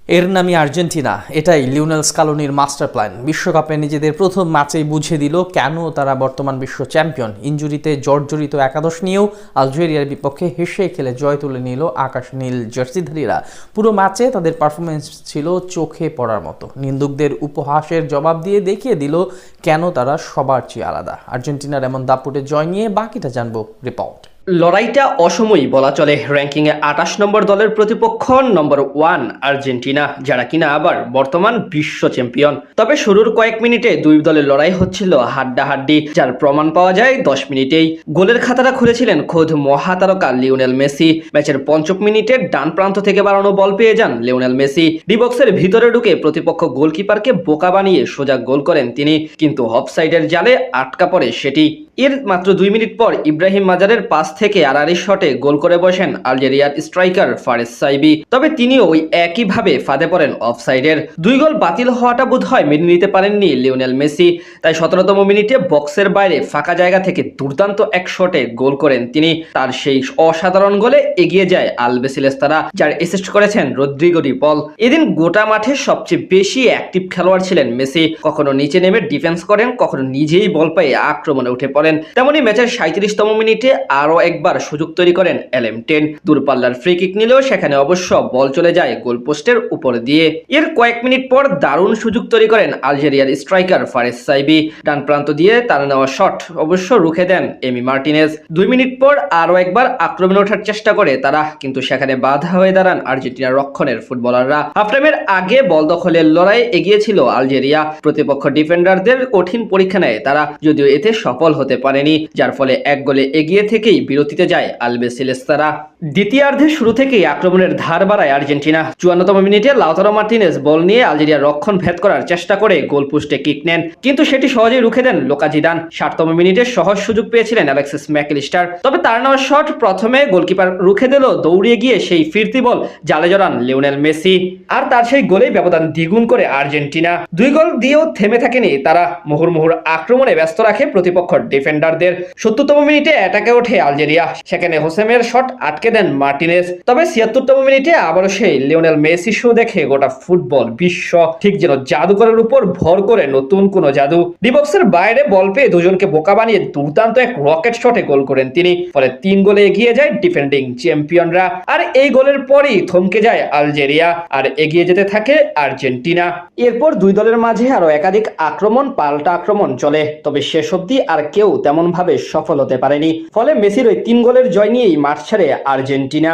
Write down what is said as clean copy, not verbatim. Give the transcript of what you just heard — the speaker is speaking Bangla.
এর নামই আর্জেন্টিনা। এটাই লিওনেল স্কালোনির মাস্টার প্ল্যান। বিশ্বকাপে নিজেদের প্রথম ম্যাচেই বুঝিয়ে দিল কেন তারা বর্তমান বিশ্ব চ্যাম্পিয়ন। ইনজুরিতে জর্জরিত একাদশ নিয়েও আলজেরিয়ার বিপক্ষে হেসে খেলে জয় তুলে নিল আকাশ নীল জার্সিধারীরা। পুরো ম্যাচে তাদের পারফরমেন্স ছিল চোখে পড়ার মতো। নিন্দুকদের উপহাসের জবাব দিয়ে দেখিয়ে দিল কেন তারা সবার চেয়ে আলাদা। আর্জেন্টিনার এমন দাপুটে জয় নিয়ে বাকিটা জানবো রিপোর্ট। লড়াইটা অসময়ই বলা চলে। র্যাঙ্কিংয়ে ২৮ নম্বর দলের প্রতিপক্ষ নম্বর 1 আর্জেন্টিনা, যারা কিনা আবার বর্তমান বিশ্ব চ্যাম্পিয়ন। তবে শুরুর কয়েক মিনিটে দুই দলের লড়াই হচ্ছিল হাড্ডাহাড্ডি, যার প্রমাণ পাওয়া যায় 10 মিনিটেই। গোলের খাতাটা খুলেছিলেন খোদ মহাতারকা লিওনেল মেসি। ম্যাচের ৫ম মিনিটে ডান প্রান্ত থেকে বাড়ানো বল পেয়ে যান লিওনেল মেসি। ডি বক্সের ভিতরে ঢুকে প্রতিপক্ষ গোলকিপারকে বোকা বানিয়ে সোজা গোল করেন তিনি, কিন্তু অফসাইডের জালে আটকা পড়ে সেটি। এর মাত্র 2 মিনিট পর ইব্রাহিম মাজারের পাস থেকে আড়াআড়ি শটে গোল করে বসেন আলজেরিয়ার স্ট্রাইকার ফারেস সাইবি। তবে তিনিও ওই একইভাবে ফাঁদে পড়েন অফসাইডের। 2 গোল বাতিল হওয়াটা বোধহয় মেনে নিতে পারেননি লিওনেল মেসি। তাই 17তম মিনিটে বক্সের বাইরে ফাঁকা জায়গা থেকে দুর্দান্ত এক শটে গোল করেন তিনি। তার সেই অসাধারণ গোলে এগিয়ে যায় আলবিসেলেস্তারা, যার অ্যাসিস্ট করেছেন রদ্রিগো ডি পল। এদিন গোটা মাঠে সবচেয়ে বেশি অ্যাক্টিভ খেলোয়াড় ছিলেন মেসি। কখনো নিচে নেমে ডিফেন্স করেন, কখনো নিজেই বল পেয়ে আক্রমণে উঠে পড়েন। তেমনি ম্যাচের 37তম মিনিটে আরও একবার সুযোগ তৈরি করেন LM10। দূরপাল্লার ফ্রি কিক নিলেও সেখানে অবশ্য বল চলে যায় গোলপোস্টের উপর দিয়ে। এর কয়েক মিনিট পর দারুণ সুযোগ তৈরি করেন আলজেরিয়ার স্ট্রাইকার ফারেস সাইবি। ডান প্রান্ত দিয়ে তার নেওয়া শট অবশ্য রুখে দেন এমি মার্টিনেজ। 2 মিনিট পর আরও একবার আক্রমণে ওঠার চেষ্টা করে তারা, কিন্তু সেখানে বাধা হয়ে দাঁড়ান আর্জেন্টিনার রক্ষণের ফুটবলাররা। হাফ টাইমের আগে বল দখলের লড়াইয়ে এগিয়ে ছিল আলজেরিয়া। প্রতিপক্ষ ডিফেন্ডারদের কঠিন পরীক্ষা নেয় তারা, যদিও এতে সফল হতে পারেনি, যার ফলে 1 গোলে এগিয়ে থেকেই বিরতিতে যায় আলবিসেলেস্তারা। দ্বিতীয়ার্ধের শুরু থেকেই আক্রমণের ধার বাড়ায় আর্জেন্টিনা। 54তম মিনিটে লাউতারো মার্টিনেজ বল নিয়ে আলজেরিয়ার রক্ষণ ভেদ করার চেষ্টা করে গোলপোস্টে কিক নেন, কিন্তু সেটি সহজেই রুখে দেন লুকা জিদান। 60তম মিনিটে সহজ সুযোগ পেয়েছিলেন অ্যালেক্সিস ম্যাকঅ্যালিস্টার, তবে তার নেওয়া শট প্রথমে গোলকিপার রুখে দিল। দৌড়িয়ে গিয়ে সেই ফিরতি বল জালে জড়ান লিওনেল মেসি, আর তার সেই গোলেই ব্যবধান দ্বিগুণ করে আর্জেন্টিনা। 2 গোল দিয়েও থেমে থাকেনি তারা। মুহুর্মুহুর আক্রমণে ব্যস্ত রাখে প্রতিপক্ষ ডিফেন্ডারদের। 70তম মিনিটে অ্যাটাকে ওঠে আলজেরিয়া। সেখানে হোসেমের শট আটকে দেন মার্টিনেজ। তবে 76তম মিনিটে আবারও সেই লিওনেল মেসি শো দেখে গোটা ফুটবল বিশ্ব ঠিক যেন জাদুকরের উপর ভর করে নতুন কোনো জাদু। ডি বক্সের বাইরে বল পেয়ে দুজনকে বোকা বানিয়ে দুর্দান্ত এক রকেট শটে গোল করেন তিনি। ফলে 3 গোলে এগিয়ে যায় ডিফেন্ডিং চ্যাম্পিয়নরা। আর এই গোলের পরই থমকে যায় আলজেরিয়া আর এগিয়ে যেতে থাকে আর্জেন্টিনা। এরপর দুই দলের মাঝে আরো একাধিক আক্রমণ, পাল্টা আক্রমণ চলে, তবে শেষ অবধি আর কেউ তেমন ভাবে সফল হতে পারেনি। ফলে মেসির ওই 3 গোলের জয় নিয়েই মাঠ ছাড়ে আর্জেন্টিনা।